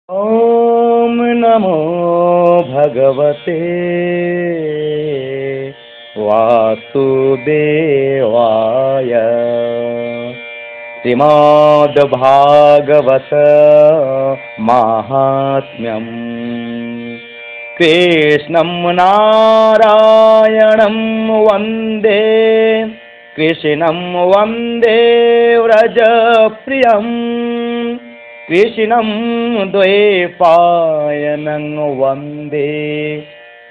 ॐ नमो भगवते वासुदेवाय। श्रीमद्भागवत माहात्म्यम्। कृष्णं नारायणं वन्दे, कृष्णं वन्दे व्रजप्रियम्, कृष्णं द्वैपायनं वन्दे,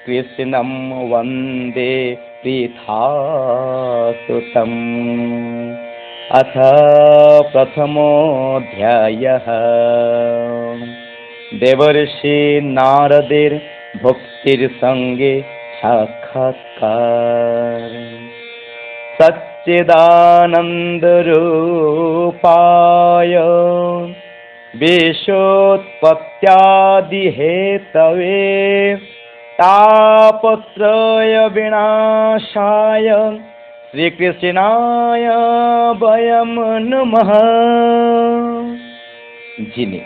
कृष्णं वन्दे पृथासुतम्। अथ प्रथमोऽध्यायः। देवर्षि नारदेर भक्तिर्संगे साक्षात्कार। सच्चिदानन्दरूपाय विश्वोत्पत्त्यादिहेतवे तापत्रय विनाशाय শ্রীকৃষ্ণায় বয়ম নমঃ। যিনি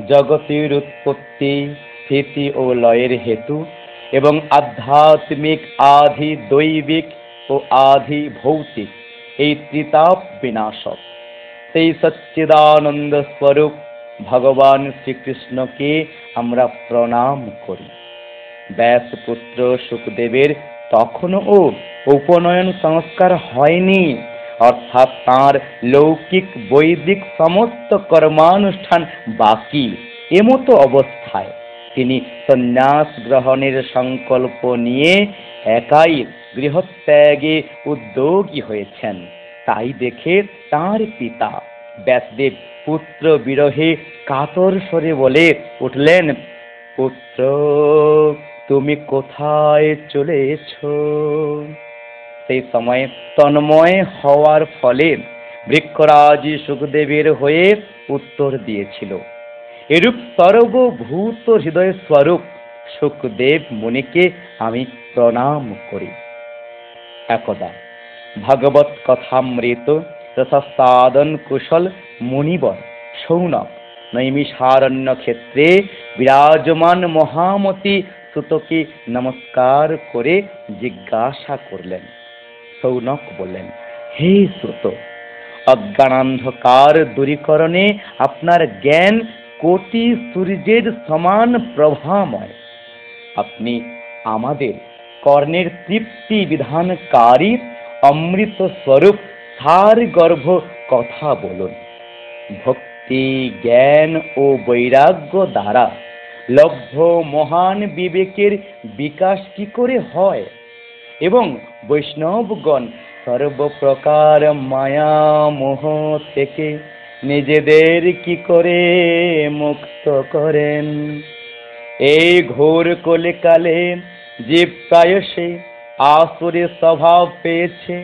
জগতের উৎপত্তি, স্থিতি ও লয়ের হেতু এবং আধ্যাত্মিক, আধি দৈবিক ও আধি ভৌতিক এই ত্রিতাপ বিনাশক, সেই সচ্চিদানন্দ স্বরূপ ভগবান শ্রীকৃষ্ণকে আমরা প্রণাম করি। ব্যাসপুত্র শুকদেবের তখনও উপনয়ন সংস্কার হয়নি, অর্থাৎ তাঁর লৌকিক বৈদিক সমস্ত কর্মানুষ্ঠান বাকি। এমতো অবস্থায় তিনি সন্ন্যাস গ্রহণের সংকল্প নিয়ে একাই গৃহত্যাগে উদ্যোগী হয়েছেন। তাই দেখে তাঁর পিতা ব্যাসদেব পুত্র বিরহে কাতর স্বরে বলে উঠলেন, পুত্র, তুমি কোথায় চলেছ? সেই সময় তন্ময় হওয়ার ফলে বৃক্ষরাজ সুখদেবের হয়ে উত্তর দিয়েছিল। এরূপ সর্বভূত হৃদয় স্বরূপ সুখদেব মুনিকে আমি প্রণাম করি। একদা ভাগবত কথামৃত রসাস্বাদন কুশল মুনিবর সৌনক নৈমিষারণ্য ক্ষেত্রে বিরাজমান মহামতি সুতকে নমস্কার করে জিজ্ঞাসা করলেন। সৌনক বললেন, হে সুত, অজ্ঞানান্ধকার দূরীকরণে আপনার জ্ঞান কোটি সূর্যের সমান প্রভাময়। আপনি আমাদের কর্ণের তৃপ্তি বিধানকারী অমৃত স্বরূপ সার গর্ভ কথা বলুন। ভক্তি, জ্ঞান ও বৈরাগ্য দ্বারা লব্ধ মহান বিবেকের বিকাশ কি করে হয় এবং বৈষ্ণবগণ সর্বপ্রকার মায়া মোহ থেকে নিজেদের কি করে মুক্ত করেন। এই ঘোর কলিকালে জীব প্রায়শই আসুরি স্বভাব পেয়েছে।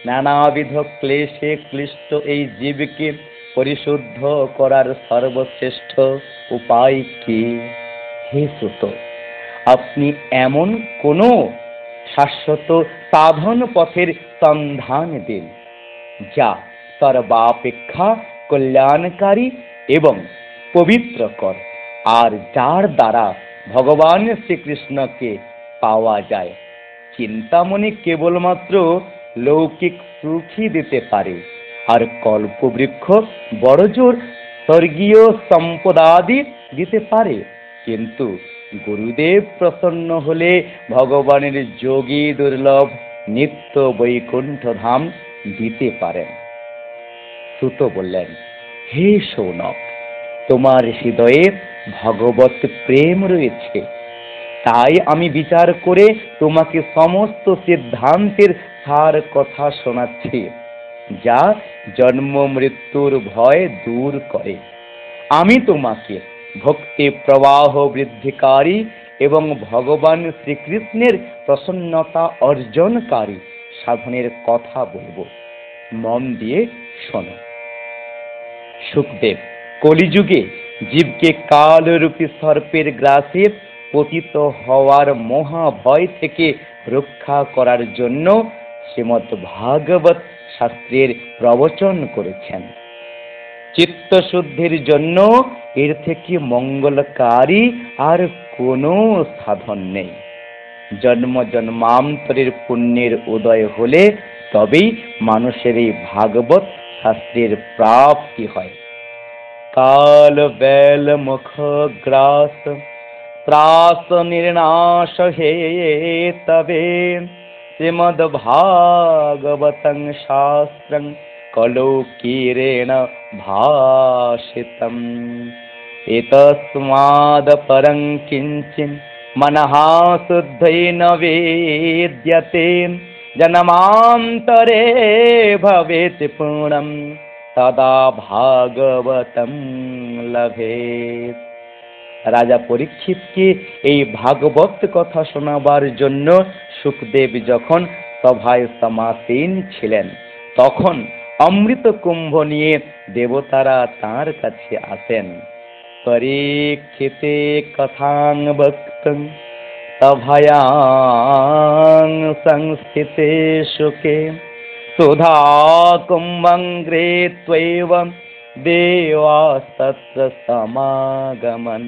নানাবিধ ক্লেশে ক্লিষ্ট এই জীবকে পরিশুদ্ধ করার সর্বশ্রেষ্ঠ উপায় কি? হে সুত, আপনি এমন কোন শাশ্বত সাধন পথের সন্ধান দিন যা সর্বাপেক্ষা কল্যাণকারী এবং পবিত্রকর, আর যার দ্বারা ভগবান শ্রীকৃষ্ণকে পাওয়া যায়। চিন্তামণি কেবলমাত্র লৌকিক সুখই দিতে পারে, আর কল্পবৃক্ষ বড়জোর স্বর্গীয় সম্পদাদি দিতে পারে, কিন্তু গুরুদেব প্রসন্ন হলে ভগবানের যোগী দুর্লভ নিত্য বৈকুণ্ঠ ধাম দিতে পারেন। সুত বললেন, হে সৌনক, তোমার হৃদয়ে ভগবত প্রেম রয়েছে, তাই আমি বিচার করে তোমাকে সমস্ত সিদ্ধান্তের সার কথা শোনাচ্ছি, যা জন্ম মৃত্যুর ভয় দূর করে। আমি তোমাকে ভক্তি প্রবাহ বৃদ্ধিকারী এবং ভগবান শ্রীকৃষ্ণের প্রসন্নতা অর্জনকারী সাধনের কথা বলবো, মন দিয়ে শোনো। সুখদেব কলিযুগে জীবকে কালরূপী সর্পের গ্রাসে পতিত হওয়ার মহাভয় থেকে রক্ষা করার জন্য শ্রীমদ্ ভাগবত শাস্ত্রের প্রবচন করেছেন। চিত্তশুদ্ধির জন্য এর থেকে মঙ্গলকারী আর কোনো সাধন নেই। জন্ম জন্মান্তরের পুণ্যের উদয় হলে তবেই মানুষের এই ভাগবত শাস্ত্রের প্রাপ্তি হয়। কাল বেল মুখ গ্রাস ত্রাস নির্নাশ হে তবে শ্রীমদ ভাগবতং শাস্ত্রং কলোকিরেণ ভাষিতম। এতস্মাদ পরং কিঞ্চিন মনঃ শুদ্ধেন বেদ্যতে জন্মান্তরে ভবেত পূর্ণম তদা ভাগবতম লভেত। রাজা পরীক্ষিতকে এই ভাগবত কথা শোনাবার জন্য সুখদেব যখন সভায় সমাসীন ছিলেন, তখন অমৃত কুম্ভ নিয়ে দেবতারা তাঁর কাছে আসেন। পরীক্ষিতে কথাং বক্তং সভায়াং সংস্থিতে সুখে সুধা কুম্ভং গৃহীত্বৈব দেবাস্তত্র সমাগমন।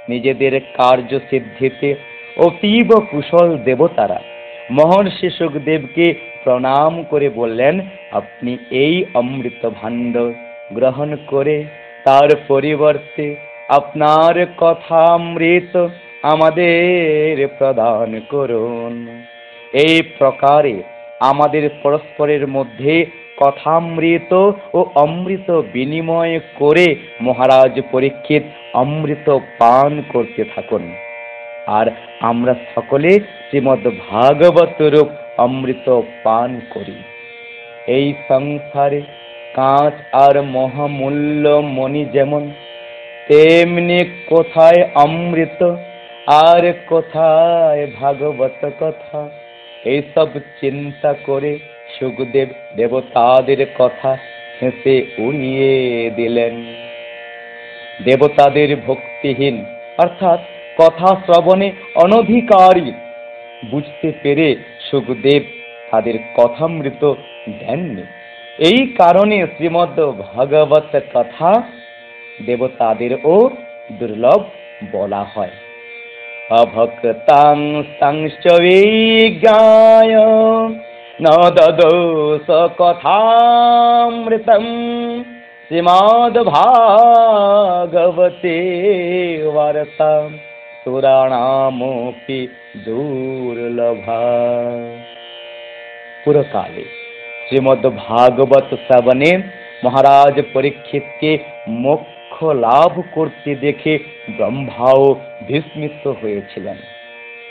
নিজেদের কার্য সিদ্ধিতে অতীব কুশল দেবতারা মহর্ষি সুখদেবকে প্রণাম করে বললেন, আপনি এই অমৃত ভাণ্ড গ্রহণ করে তার পরিবর্তে আপনার কথামৃত আমাদের প্রদান করুন। এই প্রকারে আমাদের পরস্পরের মধ্যে কথামৃত ও অমৃত বিনিময় করে মহারাজ পরীক্ষিত অমৃত পান করতে থাকুন, আর আমরা সকলে শ্রীমদ্ ভাগবত রূপ অমৃত পান করি। এই সংসারে কাঁচ আর মহামূল্য মণি যেমন, তেমনি কোথায় অমৃত আর কোথায় ভাগবত কথা, এইসব চিন্তা করে সুখদেব দেবতাদের কথা হেসে উড়িয়ে দিলেন। দেবতাদের ভক্তিহীন অর্থাৎ কথা শ্রবণে অনধিকারী বুঝতে পেরে সুখদেব তাদের কথামৃত দেননি। এই কারণে শ্রীমদ্ ভাগবত কথা দেবতাদেরও দুর্লভ বলা হয়। অভক্তাং সংশ্চ বিজ্ঞায় ন দদোস কথামৃতম শ্রীমদ্ ভাগবতে বার্তা পুরাণামপি দুর্লভা। পুরকালে শ্রীমদ্ ভাগবত শ্রবণে মহারাজ পরীক্ষিতকে মোক্ষ লাভ করতে দেখে ব্রহ্মাও বিস্মিত হয়েছিলেন।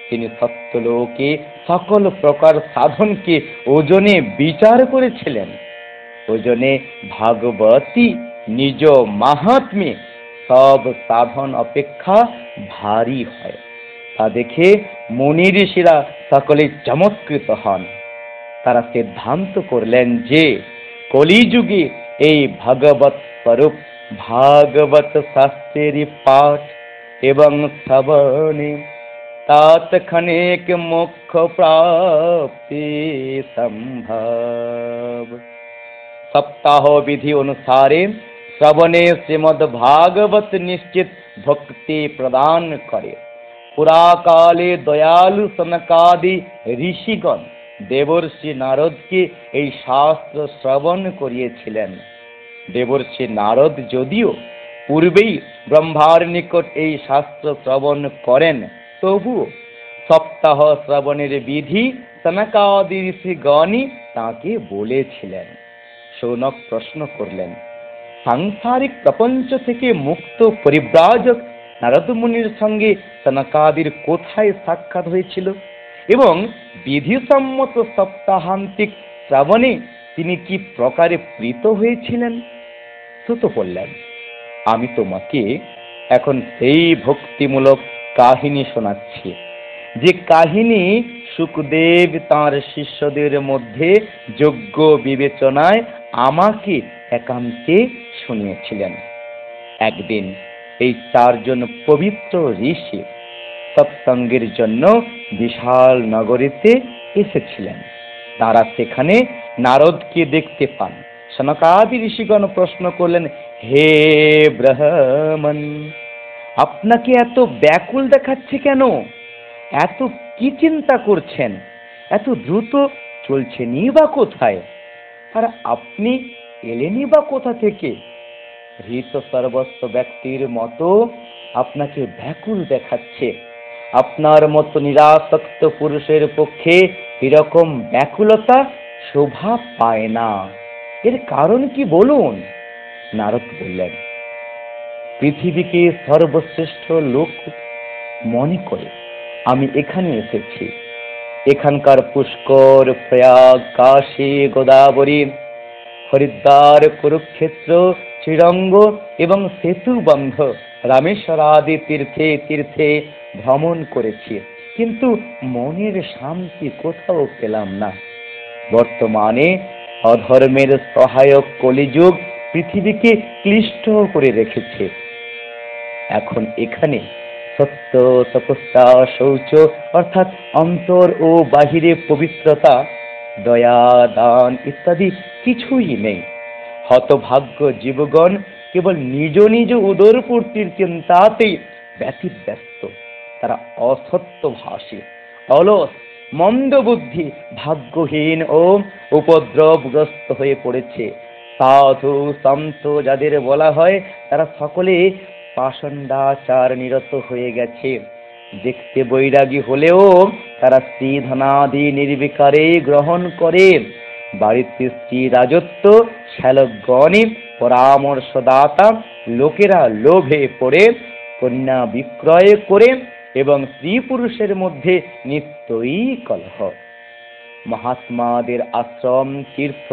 তিনি সত্যলোকে সকল প্রকার সাধনকে ওজনে বিচার করেছিলেন। ওজনে ভাগবতী নিজ মাহাত্ম্যে সব সাধন অপেক্ষা ভারী হয়। তা দেখে মুনি ঋষিরা সকলে চমৎকৃত হন। তারা সিদ্ধান্ত করলেন যে কলিযুগে এই ভাগবত স্বরূপ ভাগবত শাস্ত্রের পাঠ এবং শ্রবণে তৎক্ষণিক মোক্ষ প্রাপ্তি সম্ভব। সপ্তাহ বিধি অনুসারে শ্রবণে শ্রীমদ্ ভাগবত নিশ্চিত ভক্তি প্রদান করে। পুরাকালে দয়ালু সনকাদি ঋষিগণ দেবর্ষি নারদকে এই শাস্ত্র শ্রবণ করিয়েছিলেন। দেবর্ষি নারদ যদিও পূর্বেই ব্রহ্মার নিকট এই শাস্ত্র শ্রবণ করেন, তবুও সপ্তাহ শ্রবণের বিধি সনকাদি ঋষিগণই তাঁকে বলেছিলেন। শৌনক প্রশ্ন করলেন, সাংসারিক প্রপঞ্চ থেকে মুক্ত পরিব্রাজক নারদ মুনির সঙ্গে সনকাদির কোথায় সাক্ষাৎ হয়েছিল এবং বিধিসম্মত সপ্তাহান্তিক শ্রাবণে তিনি কি প্রকারে প্রীত হয়েছিলেন? সুত বললেন, আমি তোমাকে এখন সেই ভক্তিমূলক কাহিনী শোনাচ্ছি, যে কাহিনী সুখদেব তাঁর শিষ্যদের মধ্যে যোগ্য বিবেচনায় আমাকে একান্তে শুনিয়েছিলেন। একদিন এই চারজন পবিত্র ঋষি সৎসঙ্গের জন্য বিশাল নগরীতে এসেছিলেন। তারা সেখানে নারদকে দেখতে পান সনকাদি ঋষিগণ প্রশ্ন করলেন, হে ব্রাহ্মণ, আপনাকে এত ব্যাকুল দেখাচ্ছে কেন? এত কি চিন্তা করছেন? এত দ্রুত চলছেনই বা কোথায়? আর আপনি এলেনই বা কোথা থেকে? হৃত সর্বস্ব ব্যক্তির মতো আপনাকে ব্যাকুল দেখাচ্ছে। আপনার মতো নিরাসক্ত পুরুষের পক্ষে এরকম ব্যাকুলতা শোভা পায় না। এর কারণ কি বলুন? নারদ বললেন, পৃথিবীকে সর্বশ্রেষ্ঠ লোক মনে করে আমি এখানে এসেছি। এখানকার পুষ্কর, প্রয়াগ, কাশী, গোদাবরী, হরিদ্বার, কুরুক্ষেত্র, শ্রীরঙ্গ এবং সেতুবন্ধ রামেশ্বরাদি তীর্থে তীর্থে ভ্রমণ করেছি, কিন্তু মনের শান্তি কোথাও পেলাম না। বর্তমানে অধর্মের সহায়ক কলিযুগ পৃথিবীকে ক্লিষ্ট করে রেখেছে। এখন এখানে সত্য, তপস্যা, শৌচ অর্থাৎ অন্তর ও বাহিরে পবিত্রতা, দয়া, দান ইত্যাদি কিছুই নেই। হতভাগ্য জীবগণ কেবল নিজ নিজ উদরপূর্তির চিন্তাতেই ব্যতিব্যস্ত। তারা অসত্যভাষী, অলস, মন্দবুদ্ধি, ভাগ্যহীন ও উপদ্রবগ্রস্ত হয়ে পড়েছে। সাধু সন্ত যাদের বলা হয়, তারা সকলে পাষণ্ডাচার নিরত হয়ে গেছে। দেখতে বৈরাগী হলেও তারা স্ত্রী ধনাদি নির্বিকারে গ্রহণ করে। বাড়িতে স্ত্রী রাজত্ব, শ্যালকগণে পরামর্শদাতা, লোকেরা লোভে পড়ে কন্যা বিক্রয় করে এবং স্ত্রী পুরুষের মধ্যে নিত্যই কলহ। মহাত্মাদের আশ্রম, তীর্থ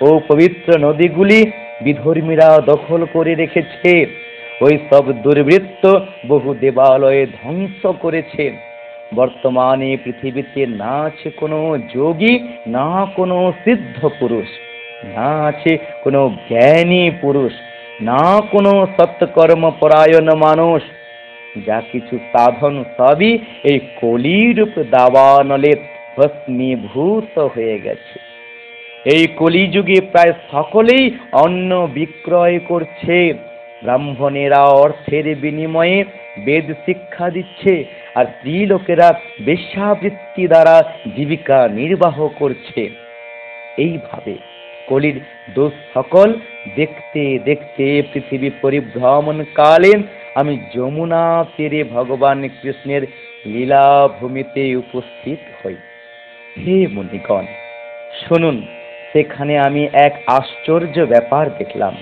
ও পবিত্র নদীগুলি বিধর্মীরা দখল করে রেখেছে। ওই সব দুর্বৃত্ত বহু দেবালয়ে ধ্বংস করেছে। বর্তমানে পৃথিবীতে না আছে কোনো যোগী, না কোনো সিদ্ধ পুরুষ, না আছে কোনো জ্ঞানী পুরুষ, না কোনো সৎকর্ম পরায়ণ মানুষ। যা কিছু সাধন সবই এই কলিরূপ দাবানলে ভস্মীভূত হয়ে গেছে। এই কলিযুগে প্রায় সকলেই অন্ন বিক্রয় করছে। ব্রাহ্মণেরা অর্থের বিনিময়ে বেদ শিক্ষা দিচ্ছে, আর স্ত্রী লোকেরা বেশ্যাবৃত্তি দ্বারা জীবিকা নির্বাহ করছে। এইভাবে কলির দোষ সকল দেখতে দেখতে পৃথিবী পরিভ্রমণ কালে আমি যমুনা তীরে ভগবান কৃষ্ণের লীলাভূমিতে উপস্থিত হই। হে মুনিগণ, শুনুন, সেখানে আমি এক আশ্চর্য ব্যাপার দেখলাম।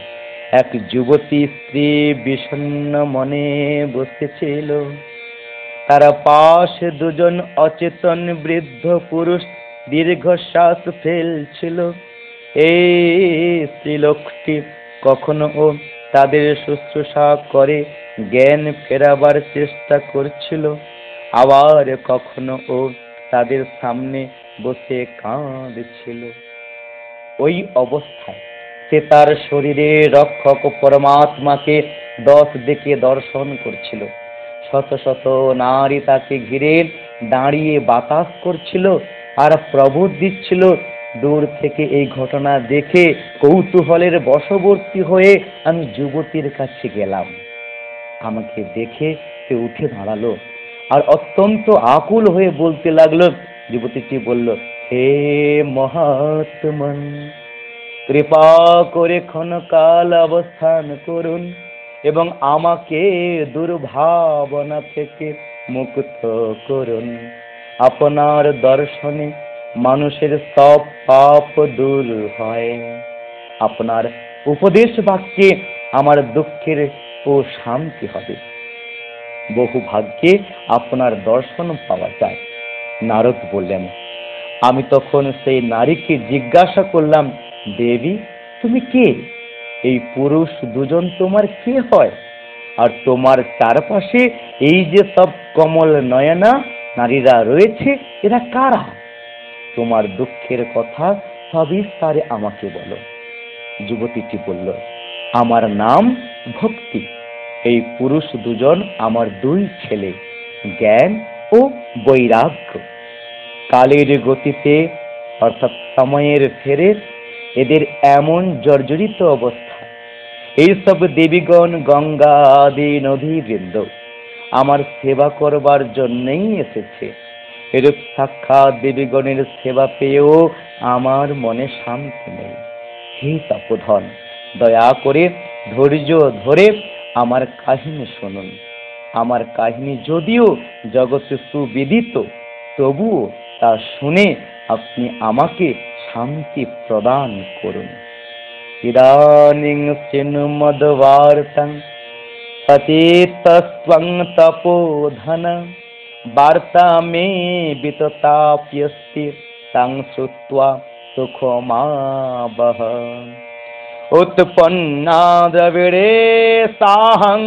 এক যুবতী স্ত্রী বিষণ্ণ মনে বসেছিল। তার পাশে দুজন অচেতন বৃদ্ধ পুরুষ দীর্ঘশ্বাস ফেলছিল। এই স্ত্রীলোকটি কখনো তাদের শুশ্রূষা করে জ্ঞান ফেরাবার চেষ্টা করছিল, আবার কখনো তাদের সামনে বসে কাঁদছিল। ওই অবস্থায় সে তার শরীরে রক্ষক পরমাত্মাকে 10 দিকে দর্শন করছিল। শত শত নারী তাকে ঘিরে দাঁড়িয়ে বাতাস করছিল আর প্রবোধ দিচ্ছিল। দূর থেকে এই ঘটনা দেখে কৌতূহলের বশবর্তী হয়ে আমি যুবতীর কাছে গেলাম। আমাকে দেখে সে উঠে দাঁড়ালো আর অত্যন্ত আকুল হয়ে বলতে লাগলো। যুবতীটি বলল, হে মহাত্মন, কৃপা করে ক্ষণকাল অবস্থান করুন এবং আমাকে দুর্ভাবনা থেকে মুক্ত করুন। আপনার দর্শনে মানুষের সব পাপ দূর হয়। আপনার উপদেশ বাক্যে আমার দুঃখের ও শান্তি হবে। বহু ভাগ্যে আপনার দর্শন পাওয়া যায়। নারদ বললেন, আমি তখন সেই নারীকে জিজ্ঞাসা করলাম, দেবী, তুমি কে? এই পুরুষ দুজন তোমার কে হয়? আর তোমার চারপাশে এই যে সব কমল নয়না নারীরা রয়েছে, এরা কারা? তোমার দুঃখের কথা সবিস্তারে আমাকে বলো। যুবতীটি বলল, আমার নাম ভক্তি। এই পুরুষ দুজন আমার 2 ছেলে, জ্ঞান ও বৈরাগ্য। কালের গতিতে অর্থাৎ সময়ের ফেরে এদের এমন জর্জরিত অবস্থা। এইসব দেবীগণ গঙ্গা আদি নদীবৃন্দ আমার সেবা করবার জন্যই এসেছে। এরূপ সাক্ষাৎ দেবীগণের সেবা পেয়েও আমার মনে শান্তি নেই। হে তপোধন, দয়া করে ধৈর্য ধরে আমার কাহিনী শুনুন। আমার কাহিনী যদিও জগতে সুবিদিত, তবুও তা শুনে আপনি আমাকে শান্তি প্রদান করুন। ইদানীং চিন্মদ্বার্তাং সচেতস্ত্বং তপোধন, বার্তা মে বিততাপ্যস্তি তাং শ্রুত্বা সুখমাবহ। উৎপন্না দ্রবিড়ে সাহং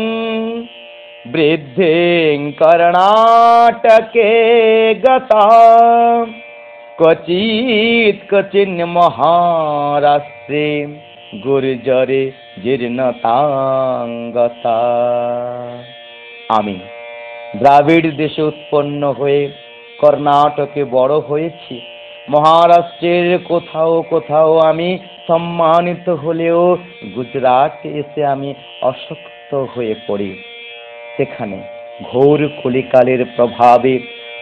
বৃদ্ধিং কর্ণাটকে গতা, ক্বচিন মহারাষ্ট্রে গুর্জরে জীর্ণতাঙ্গতা। আমি দ্রাবিড় দেশে উৎপন্ন হয়ে কর্ণাটকে বড় হয়েছি। মহারাষ্ট্রের কোথাও কোথাও আমি সম্মানিত হলেও গুজরাটে এসে আমি অশক্ত হয়ে পড়ি। সেখানে ঘোর কলিকালের প্রভাবে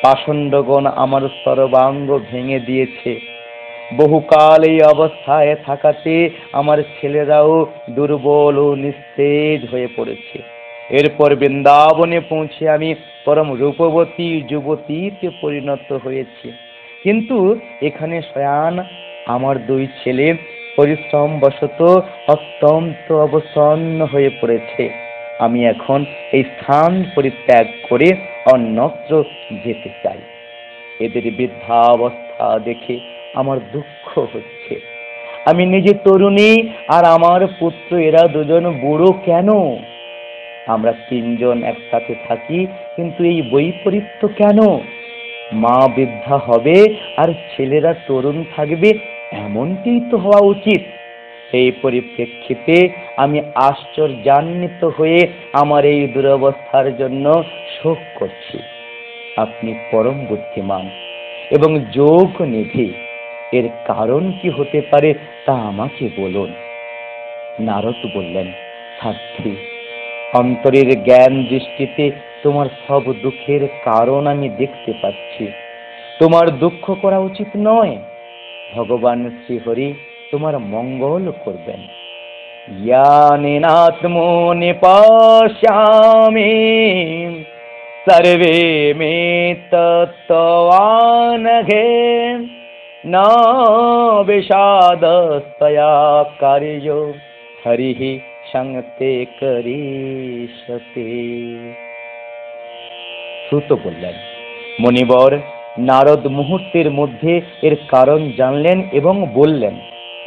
পাষণ্ডগণ আমার সর্বাঙ্গ ভেঙে দিয়েছে। বহুকাল এই অবস্থায় থাকাতে আমার ছেলেরাও দুর্বল ও নিস্তেজ হয়ে পড়েছে। এরপর বৃন্দাবনে পৌঁছে আমি পরম রূপবতী যুবতীতে পরিণত হয়েছি। কিন্তু এখানে শয়ান আমার দুই ছেলে পরিশ্রম বশত অত্যন্ত অবসন্ন হয়ে পড়েছে। আমি এখন এই স্থান পরিত্যাগ করে অন্যত্র যেতে চাই। এদের বৃদ্ধাবস্থা দেখে আমার দুঃখ হচ্ছে। আমি নিজে তরুণী, আর আমার পুত্র এরা দুজন বুড়ো কেন? আমরা তিনজন একসাথে থাকি, কিন্তু এই বৈপরীত্য কেন? মা বৃদ্ধা হবে আর ছেলেরা তরুণ থাকবে, এমনটিই তো হওয়া উচিত। এই পরিপ্রেক্ষিতে আমি আশ্চর্যান্বিত হয়ে আমার এই দুরবস্থার জন্য শোক করছি। আপনি পরম বুদ্ধিমান এবং যোগ নিধি, এর কারণ কি হতে পারে তা আমাকে বলুন। নারদ বললেন, সাধ্বী, অন্তরের জ্ঞান দৃষ্টিতে তোমার সব দুঃখের কারণ আমি দেখতে পাচ্ছি। তোমার দুঃখ করা উচিত নয়। ভগবান শ্রীহরি তোমার মঙ্গল করবেন। জ্ঞানেনাত্মনি পশ্যামি সর্বে মে তত্ত্বানঘে, না বিষাদস্তয়া কার্য হরিহি সংতে করিষ্যতে। শ্রুত বললেন, মনিবর, নারদ মুহূর্তের মধ্যে এর কারণ জানলেন এবং বললেন।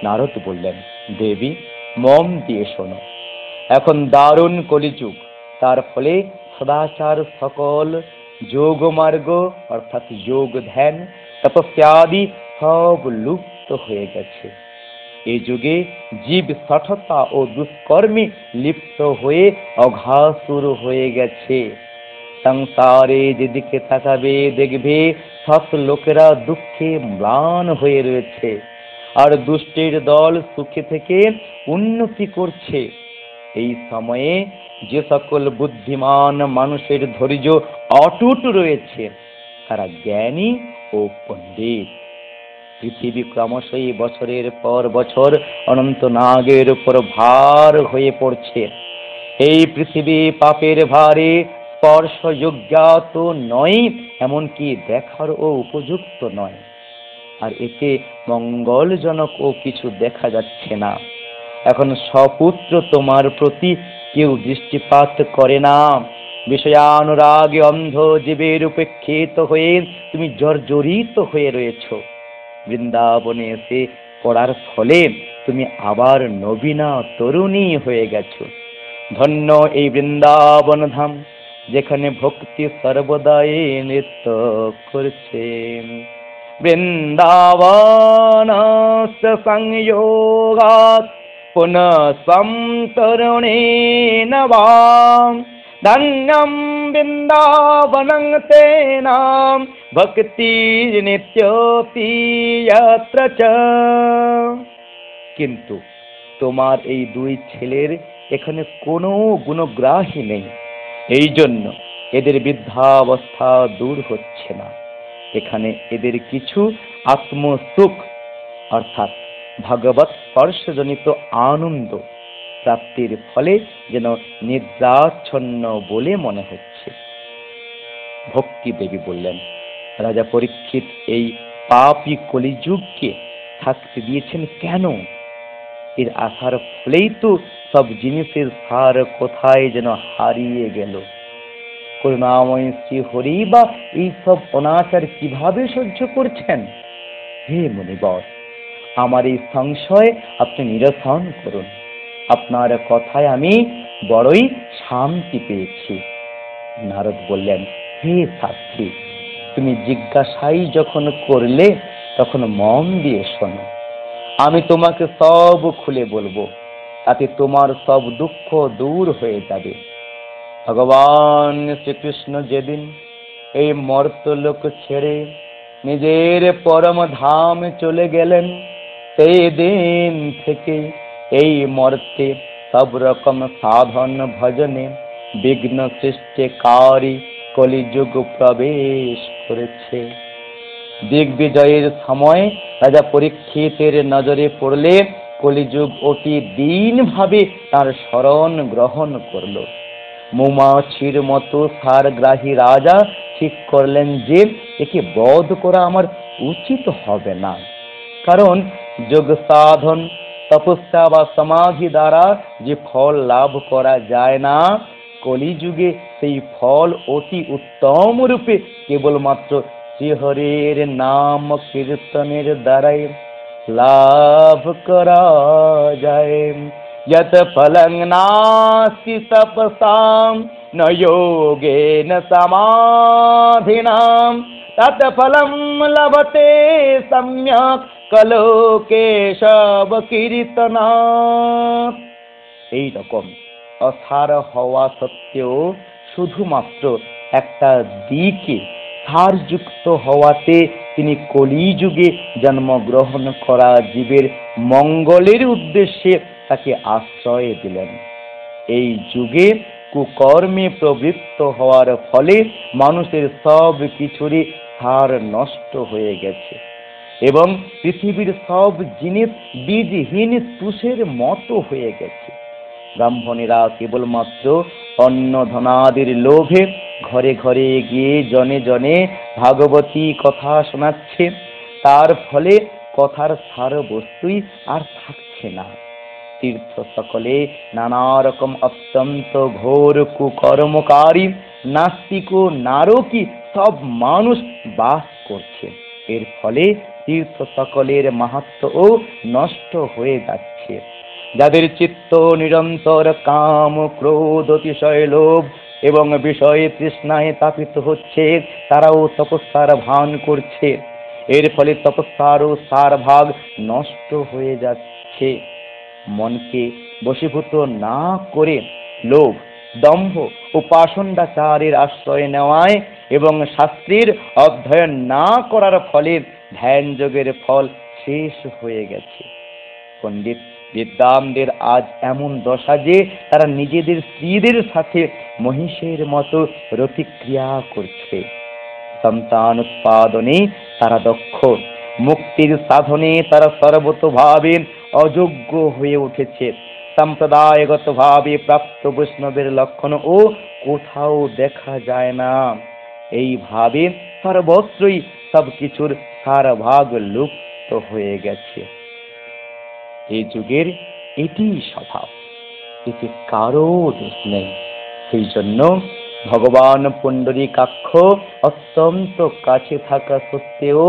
নারদ বললেন, দেবী, মন দিয়ে শোনো। এখন দারুণ কলিযুগ, তার ফলে সদাচার সকল যোগ মার্গ অর্থাৎ যোগ ধ্যান তপস্যাদি সব লুপ্ত হয়ে গেছে। এই যুগে জীব শঠতা ও দুষ্কর্মে লিপ্ত হয়ে অঘাসুর হয়ে গেছে। সংসারে যেদিকে তাকাবে দেখবে সৎ লোকেরা দুঃখে ম্লান হয়ে রয়েছে, আর দুষ্টের দল সুখে থেকে উন্নতি করছে। এই সময়ে যে সকল বুদ্ধিমান মানুষের ধৈর্য অটুট রয়েছে তারা জ্ঞানী ও পণ্ডিত। পৃথিবী ক্রমশই বছরের পর বছর অনন্ত নাগের উপর ভার হয়ে পড়ছে। এই পৃথিবী পাপের ভারে স্পর্শযোগ্য তো নয়, এমনকি দেখার ও উপযুক্ত নয়। আর এতে মঙ্গলজনক ও কিছু দেখা যাচ্ছে না। এখন সপুত্র তোমার প্রতি কেউ দৃষ্টিপাত করে না। বিষয়ানুরাগে অন্ধ জীবের উপেক্ষিত হয়ে তুমি জর্জরিত হয়ে রয়েছ। বৃন্দাবনে এসে পড়ার ফলে তুমি আবার নবীনা তরুণী হয়ে গেছো। ধন্য এই বৃন্দাবন ধাম, যেখানে ভক্তি সর্বদাই নৃত্য করছে। বৃন্দাবনস্য সংযোগাৎ পুনঃ স্বং তরুণেন বাম, ধন্যম বৃন্দাবনং তেনাম ভক্তি নিত্যোপি যত্র চ। কিন্তু তোমার এই দুই ছেলের এখানে কোনো গুণগ্রাহী নেই, এই জন্য এদের বৃদ্ধাবস্থা দূর হচ্ছে না। এখানে এদের কিছু আত্মসুখ অর্থাৎ ভগবৎ স্পর্শজনিত আনন্দ প্রাপ্তির ফলে যেন নিদ্রাচ্ছন্ন বলে মনে হচ্ছে। ভক্তি দেবী বললেন, রাজা পরীক্ষিত এই পাপী কলিযুগকে থাকতে দিয়েছেন কেন? এর আসার ফলেই তো সব জিনিসের সার কোথায় যেন হারিয়ে গেল। করুণাময় শ্রী হরি বা এই সব অনাচার কিভাবে সহ্য করছেন? হে মুনিবর, আমার এই সংশয় আপনি নিরসন করুন। আপনার কথায় আমি বড়ই শান্তি পেয়েছি। নারদ বললেন, হে সাধ্বী, তুমি জিজ্ঞাসাই যখন করলে তখন মন দিয়ে শোনো। আমি তোমাকে সব খুলে বলবো, তাতে তোমার সব দুঃখ দূর হয়ে যাবে। ভগবান শ্রীকৃষ্ণ যেদিন এই মর্তলোক ছেড়ে নিজের পরম ধামে চলে গেলেন, সেই দিন থেকে এই মর্তে সব রকম সাধন ভজনে বিঘ্ন সৃষ্টিকারী কলিযুগ প্রবেশ করেছে। দিগ্বিজয়ের সময় রাজা পরীক্ষিতের নজরে পড়লে কলিযুগ অতি দীনভাবে তার শরণ গ্রহণ করল। মৌমাছির মতো সারগ্রাহী রাজা ঠিক করলেন যে একে বধ করা আমার উচিত হবে না, কারণ যোগ সাধন তপস্যা বা সমাধি দ্বারা যে ফল লাভ করা যায় না, কলিযুগে সেই ফল অতি উত্তম রূপে কেবলমাত্র শ্রীহরির নাম কীর্তনের দ্বারাই লাভ করা যায়। यत् फलं नास्ति तपसां न योगेन समाधिनां तत् फलं लभते सम्यक् कलो केशव কীর্তনাৎ। এই রকম অসার হওয়া সত্ত্বেও শুধুমাত্র একটা দিকে সারযুক্ত হওয়াতে তিনি কলিযুগে জন্মগ্রহণ করা জীবের মঙ্গলের উদ্দেশ্যে তাকে আশ্রয় দিলেন। এই যুগে কুকর্মে প্রবৃত্ত হওয়ার ফলে মানুষের সব কিছুরই সার নষ্ট হয়ে গেছে এবং পৃথিবীর সব জিনিস বীজহীন তুষের মতো হয়ে গেছে। ব্রাহ্মণেরা কেবলমাত্র অন্ন ধনাদির লোভে ঘরে ঘরে গিয়ে জনে জনে ভাগবতী কথা শোনাচ্ছে, তার ফলে কথার সার বস্তুই আর থাকছে না। তীর্থ সকলে নানা রকম অত্যন্ত ঘোর কুকর্মকারী নাস্তিক ও নারকী সব মানুষ বাস করছে। এর ফলে তীর্থ সকলের মাহাত্ম্যও নষ্ট হয়ে যাচ্ছে। যাদের চিত্ত নিরন্তর কাম ক্রোধ অতিশয় লোভ এবং বিষয়ে তৃষ্ণায় তাপিত হচ্ছে, তারাও তপস্যার ভান করছে। এর ফলে তপস্যারও সার ভাগ নষ্ট হয়ে যাচ্ছে। মনকে বশীভূত না করে লোভ, দম্ভ ও পাষণ্ডাচারের আশ্রয় নেওয়ায় এবং শাস্ত্রের অধ্যয়ন না করার ফলে ধ্যান যোগের ফল শেষ হয়ে গেছে। পণ্ডিত বিদ্বানদের আজ এমন দশা যে তারা নিজেদের স্ত্রীদের সাথে মহিষের মতো রতিক্রিয়া করছে। সন্তান উৎপাদনে তারা দক্ষ, মুক্তির সাধনে তারা সর্বতোভাবে অযোগ্য হয়ে উঠেছে। সম্প্রদায়গত ভাবে প্রাপ্ত বৈষ্ণবের লক্ষণও কোথাও দেখা যায় না। এইভাবে সর্বত্রই সবকিছুর সারভাগ লুপ্ত হয়ে গেছে। এই যুগের এটি স্বভাব, এতে কারো দোষ নেই। সেই জন্য ভগবান পুণ্ডরীকাক্ষ অত্যন্ত কাছে থাকা সত্ত্বেও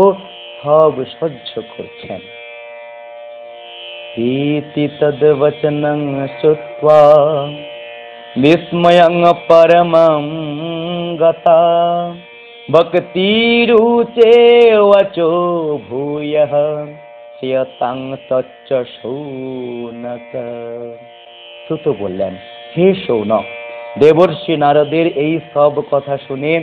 সব সহ্য করছেন। ইতি তদ্বচনং শ্রুত্বা বিস্ময়ং পরমং গতা ভক্তিরুচে ওচো ভূয়ঃ শ্রিয়তাং তচ্চ শৌনক। সুত বললেন, হে শৌনক, দেবর্ষি নারদের এই সব কথা শুনে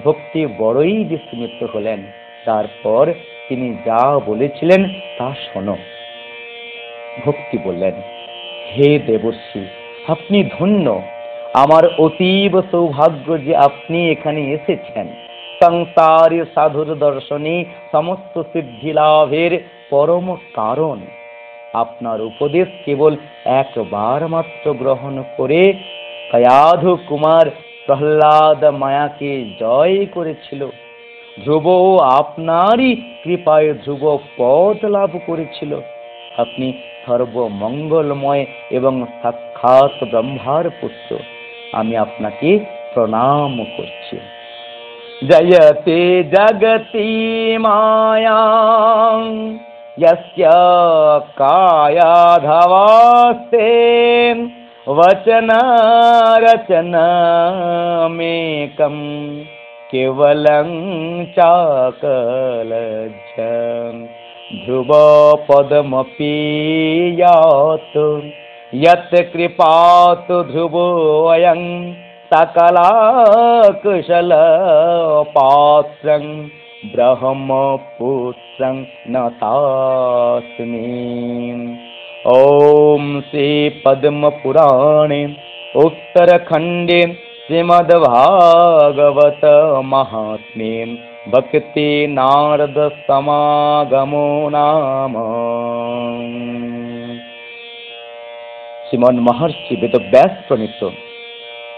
ভক্তি বড়ই বিস্মিত হলেন। তারপর তিনি যা বলেছিলেন তা শোনো। ভক্তি বললেন, হে দেবর্ষি, আপনি ধন্য। আমার অতীব সৌভাগ্য যে আপনি এখানে এসেছেন। সংসারে সাধুর দর্শনে সমস্ত সিদ্ধি লাভের পরম কারণ। আপনার উপদেশ কেবল একবার মাত্র গ্রহণ করে কয়াধু কুমার প্রহ্লাদ মায়াকে জয় করেছিল। ধ্রুব আপনারই কৃপায় ধ্রুব পদ লাভ করেছিল। আপনি সর্বমঙ্গলময় এবং সাক্ষাৎ ব্রহ্মার পুত্র। আমি আপনাকে প্রণাম করছি। জয়তে জগতি মায়া यस्य कायाधवास्ते वचनारचनामेकं केवलं चाकलज्जं ध्रुवपदमपि यात् यत् कृपात् ध्रुवोऽयं सकलाकुशलपात्रं ब्रह्मपुत्रं नतास्मि। ॐ श्री पद्मपुराणे उत्तरखण्डे श्रीमद्भागवत महात्म्ये भक्ति नारद समागमो नाम श्रीमन् महर्षि वेदव्यास प्रणीत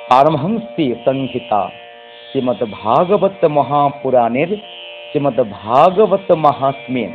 पारमहंसी संहिता श्रीमद्भागवत महापुराणेर श्रीमद्भागवत महात्म्ये